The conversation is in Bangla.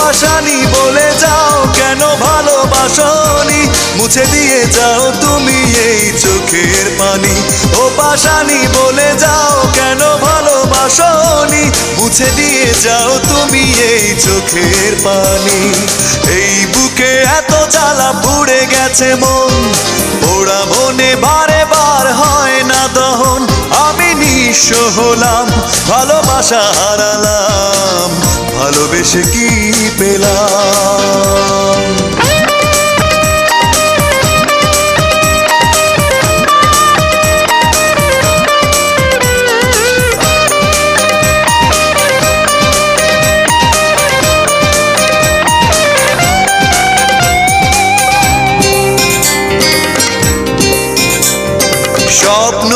পাশানি বলে যাও কেন ভালোবাসনি, মুছে দিয়ে যাও তুমি এই চোখের পানি। ও পাশানি বলে যাও কেন ভালোবাসনি, মুছে দিয়ে যাও তুমি এই চোখের পানি। এই বুকে এত জ্বালা পুড়ে গেছে মন, পোড়া মনে বারে বার হয় না দহন। আমি নিঃস্ব হলাম, ভালোবাসা হারালাম, ভালোবেসে কি পেলাম। স্বপ্ন